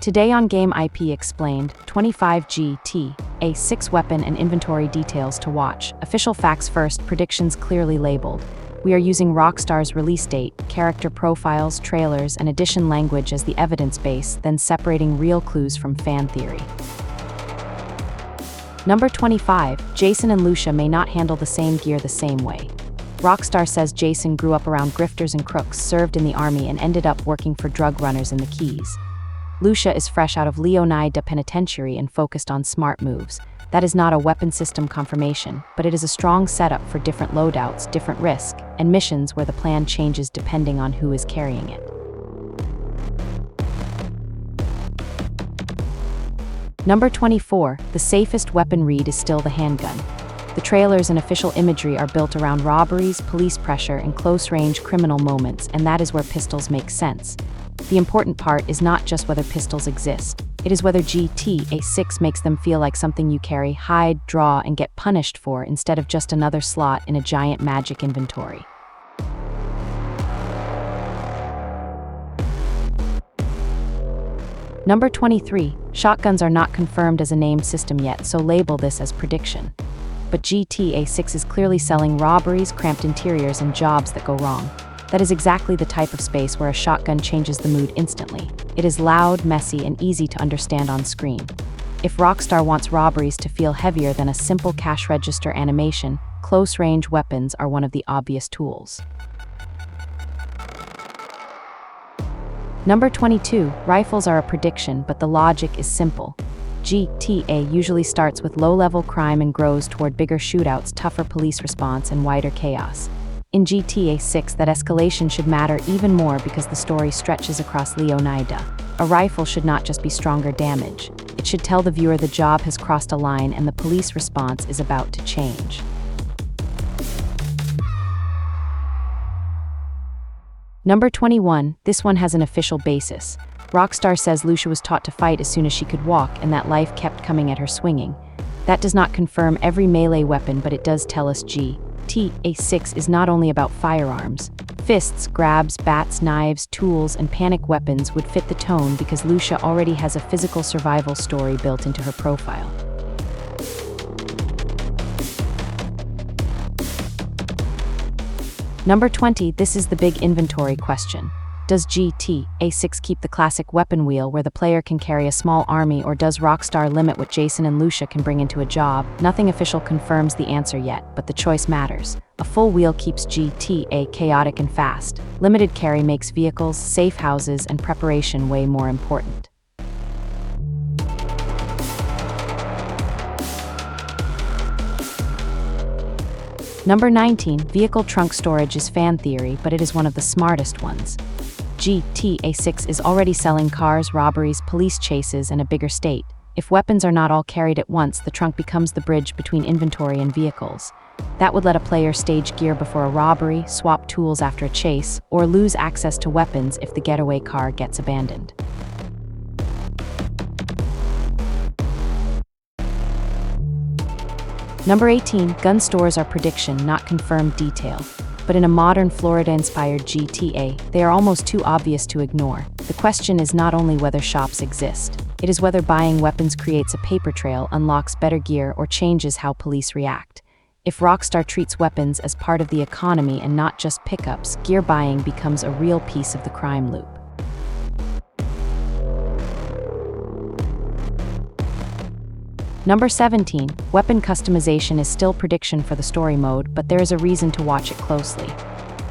Today on Game IP Explained, 25GT, a 6 weapon and inventory details to watch. Official facts first, predictions clearly labeled. We are using Rockstar's release date, character profiles, trailers, and edition language as the evidence base, then separating real clues from fan theory. Number 25, Jason and Lucia may not handle the same gear the same way. Rockstar says Jason grew up around grifters and crooks, served in the army, and ended up working for drug runners in the Keys. Lucia is fresh out of Leonida Penitentiary and focused on smart moves. That is not a weapon system confirmation, but it is a strong setup for different loadouts, different risk, and missions where the plan changes depending on who is carrying it. Number 24, the safest weapon read is still the handgun. The trailers and official imagery are built around robberies, police pressure, and close-range criminal moments, and that is where pistols make sense. The important part is not just whether pistols exist. It is whether GTA 6 makes them feel like something you carry, hide, draw, and get punished for instead of just another slot in a giant magic inventory. Number 23, shotguns are not confirmed as a named system yet, so label this as prediction. But GTA 6 is clearly selling robberies, cramped interiors, and jobs that go wrong. That is exactly the type of space where a shotgun changes the mood instantly. It is loud, messy, and easy to understand on screen. If Rockstar wants robberies to feel heavier than a simple cash register animation, close-range weapons are one of the obvious tools. Number 22, rifles are a prediction, but the logic is simple. GTA usually starts with low-level crime and grows toward bigger shootouts, tougher police response, and wider chaos. In GTA 6, that escalation should matter even more because the story stretches across Leonida. A rifle should not just be stronger damage. It should tell the viewer the job has crossed a line and the police response is about to change. Number 21, this one has an official basis. Rockstar says Lucia was taught to fight as soon as she could walk and that life kept coming at her swinging. That does not confirm every melee weapon, but it does tell us GTA 6 is not only about firearms. Fists, grabs, bats, knives, tools, and panic weapons would fit the tone because Lucia already has a physical survival story built into her profile. Number 20, this is the big inventory question. Does GTA 6 keep the classic weapon wheel where the player can carry a small army, or does Rockstar limit what Jason and Lucia can bring into a job? Nothing official confirms the answer yet, but the choice matters. A full wheel keeps GTA chaotic and fast. Limited carry makes vehicles, safe houses, and preparation way more important. Number 19, vehicle trunk storage is fan theory, but it is one of the smartest ones. GTA 6 is already selling cars, robberies, police chases, and a bigger state. If weapons are not all carried at once, the trunk becomes the bridge between inventory and vehicles. That would let a player stage gear before a robbery, swap tools after a chase, or lose access to weapons if the getaway car gets abandoned. Number 18, gun stores are prediction, not confirmed detail. But in a modern Florida-inspired GTA, they are almost too obvious to ignore. The question is not only whether shops exist, it is whether buying weapons creates a paper trail, unlocks better gear, or changes how police react. If Rockstar treats weapons as part of the economy and not just pickups, gear buying becomes a real piece of the crime loop. Number 17, weapon customization is still prediction for the story mode, but there is a reason to watch it closely.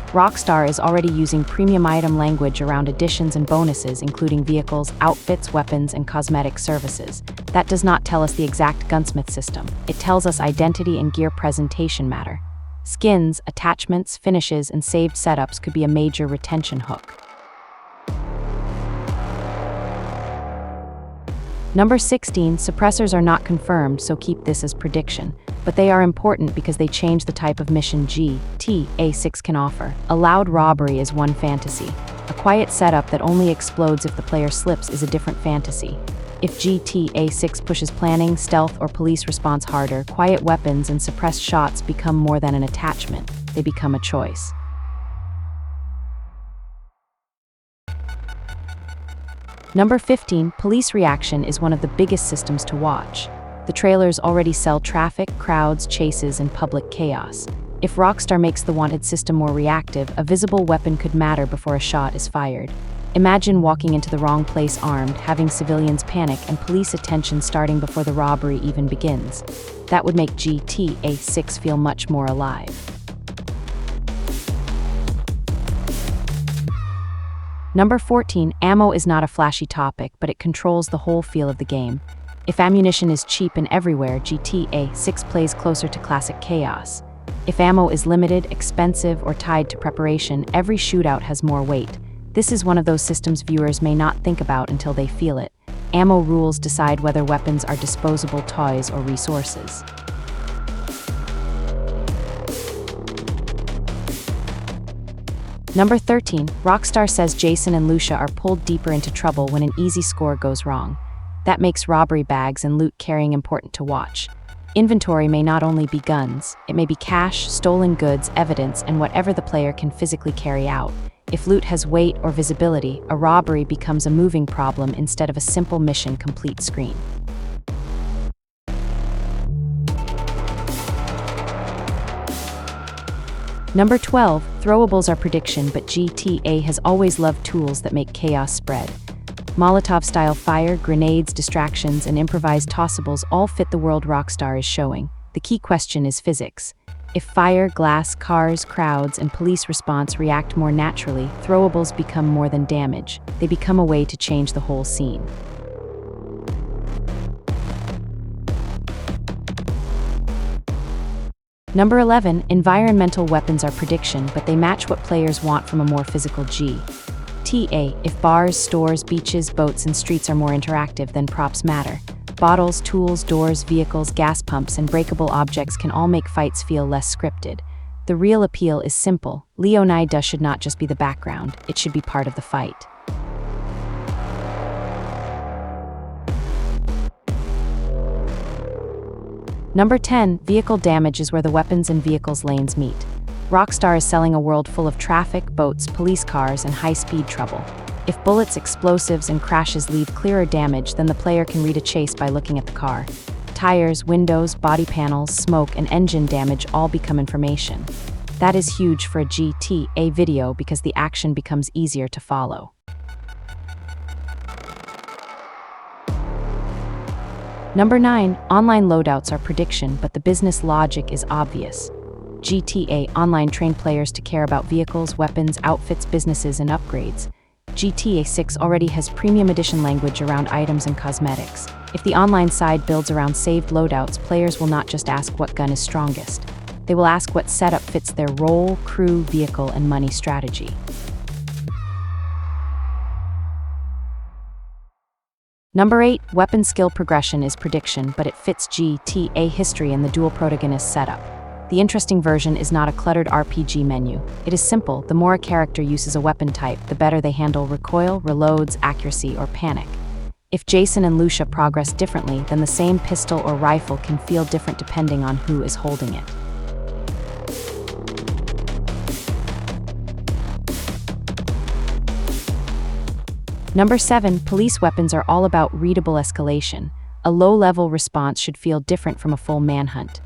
Rockstar is already using premium item language around additions and bonuses, including vehicles, outfits, weapons, and cosmetic services. That does not tell us the exact gunsmith system. It tells us identity and gear presentation matter. Skins, attachments, finishes, and saved setups could be a major retention hook. Number 16, suppressors are not confirmed, so keep this as prediction. But they are important because they change the type of mission GTA 6 can offer. A loud robbery is one fantasy. A quiet setup that only explodes if the player slips is a different fantasy. If GTA 6 pushes planning, stealth, or police response harder, quiet weapons and suppressed shots become more than an attachment. They become a choice. Number 15, police reaction is one of the biggest systems to watch. The trailers already sell traffic, crowds, chases, and public chaos. If Rockstar makes the wanted system more reactive, a visible weapon could matter before a shot is fired. Imagine walking into the wrong place armed, having civilians panic, and police attention starting before the robbery even begins. That would make GTA 6 feel much more alive. Number 14, ammo is not a flashy topic, but it controls the whole feel of the game. If ammunition is cheap and everywhere, GTA 6 plays closer to classic chaos. If ammo is limited, expensive, or tied to preparation, every shootout has more weight. This is one of those systems viewers may not think about until they feel it. Ammo rules decide whether weapons are disposable toys or resources. Number 13, Rockstar says Jason and Lucia are pulled deeper into trouble when an easy score goes wrong. That makes robbery bags and loot carrying important to watch. Inventory may not only be guns, it may be cash, stolen goods, evidence, and whatever the player can physically carry out. If loot has weight or visibility, a robbery becomes a moving problem instead of a simple mission complete screen. Number 12, throwables are prediction, but GTA has always loved tools that make chaos spread. Molotov-style fire, grenades, distractions, and improvised tossables all fit the world Rockstar is showing. The key question is physics. If fire, glass, cars, crowds, and police response react more naturally, throwables become more than damage. They become a way to change the whole scene. Number 11, environmental weapons are prediction, but they match what players want from a more physical GTA. If bars, stores, beaches, boats, and streets are more interactive, then props matter. Bottles, tools, doors, vehicles, gas pumps, and breakable objects can all make fights feel less scripted. The real appeal is simple. Leonidas should not just be the background, it should be part of the fight. Number 10, vehicle damage is where the weapons and vehicles lanes meet. Rockstar is selling a world full of traffic, boats, police cars, and high-speed trouble. If bullets, explosives, and crashes leave clearer damage, then the player can read a chase by looking at the car. Tires, windows, body panels, smoke, and engine damage all become information. That is huge for a GTA video because the action becomes easier to follow. Number 9, online loadouts are prediction, but the business logic is obvious. GTA Online trained players to care about vehicles, weapons, outfits, businesses, and upgrades. GTA 6 already has premium edition language around items and cosmetics. If the online side builds around saved loadouts, players will not just ask what gun is strongest. They will ask what setup fits their role, crew, vehicle, and money strategy. Number 8, weapon skill progression is prediction, but it fits GTA history and the dual protagonist setup. The interesting version is not a cluttered RPG menu. It is simple. The more a character uses a weapon type, the better they handle recoil, reloads, accuracy, or panic. If Jason and Lucia progress differently, then the same pistol or rifle can feel different depending on who is holding it. Number 7, police weapons are all about readable escalation. A low-level response should feel different from a full manhunt.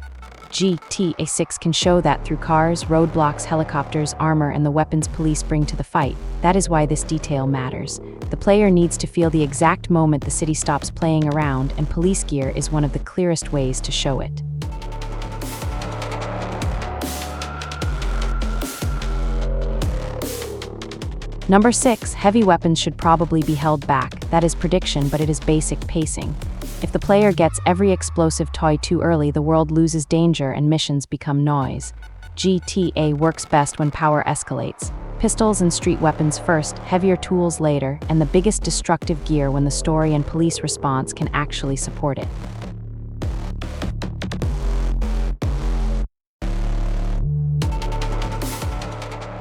GTA 6 can show that through cars, roadblocks, helicopters, armor, and the weapons police bring to the fight. That is why this detail matters. The player needs to feel the exact moment the city stops playing around, and police gear is one of the clearest ways to show it. Number 6, heavy weapons should probably be held back. That is prediction, but it is basic pacing. If the player gets every explosive toy too early, the world loses danger and missions become noise. GTA works best when power escalates. Pistols and street weapons first, heavier tools later, and the biggest destructive gear when the story and police response can actually support it.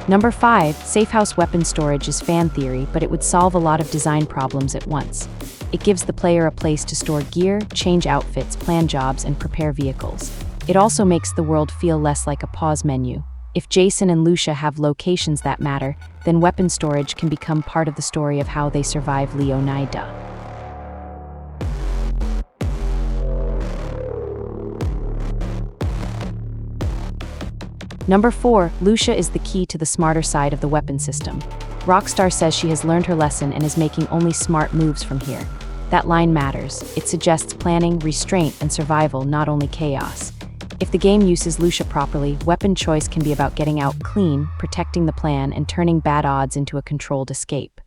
Number 5, safehouse weapon storage is fan theory, but it would solve a lot of design problems at once. It gives the player a place to store gear, change outfits, plan jobs, and prepare vehicles. It also makes the world feel less like a pause menu. If Jason and Lucia have locations that matter, then weapon storage can become part of the story of how they survive Leonida. Number 4, Lucia is the key to the smarter side of the weapon system. Rockstar says she has learned her lesson and is making only smart moves from here. That line matters. It suggests planning, restraint, and survival, not only chaos. If the game uses Lucia properly, weapon choice can be about getting out clean, protecting the plan, and turning bad odds into a controlled escape.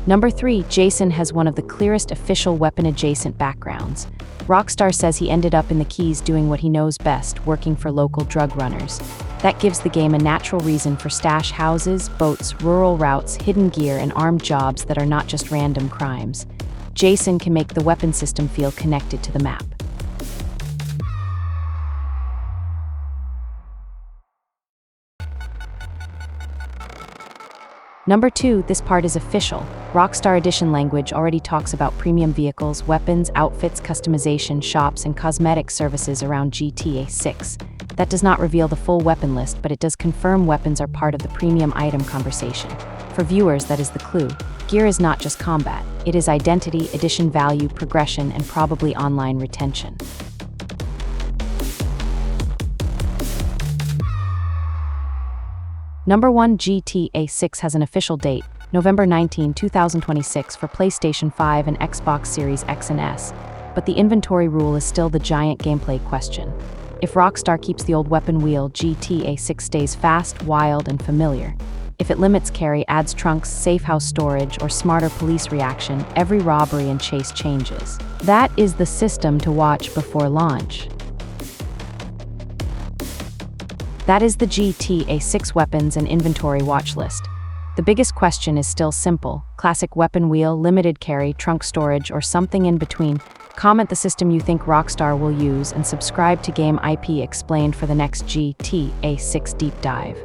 Number 3, Jason has one of the clearest official weapon-adjacent backgrounds. Rockstar says he ended up in the Keys doing what he knows best, working for local drug runners. That gives the game a natural reason for stash houses, boats, rural routes, hidden gear, and armed jobs that are not just random crimes. Jason can make the weapon system feel connected to the map. Number 2, this part is official. Rockstar Edition language already talks about premium vehicles, weapons, outfits, customization, shops, and cosmetic services around GTA 6. That does not reveal the full weapon list, but it does confirm weapons are part of the premium item conversation. For viewers, that is the clue. Gear is not just combat. It is identity, edition value, progression, and probably online retention. Number 1, GTA 6 has an official date, November 19, 2026 for PlayStation 5 and Xbox Series X and S, but the inventory rule is still the giant gameplay question. If Rockstar keeps the old weapon wheel, GTA 6 stays fast, wild, and familiar. If it limits carry, adds trunks, safehouse storage, or smarter police reaction, every robbery and chase changes. That is the system to watch before launch. That is the GTA 6 weapons and inventory watch list. The biggest question is still simple: classic weapon wheel, limited carry, trunk storage, or something in between. Comment the system you think Rockstar will use and subscribe to Game IP Explained for the next GTA 6 deep dive.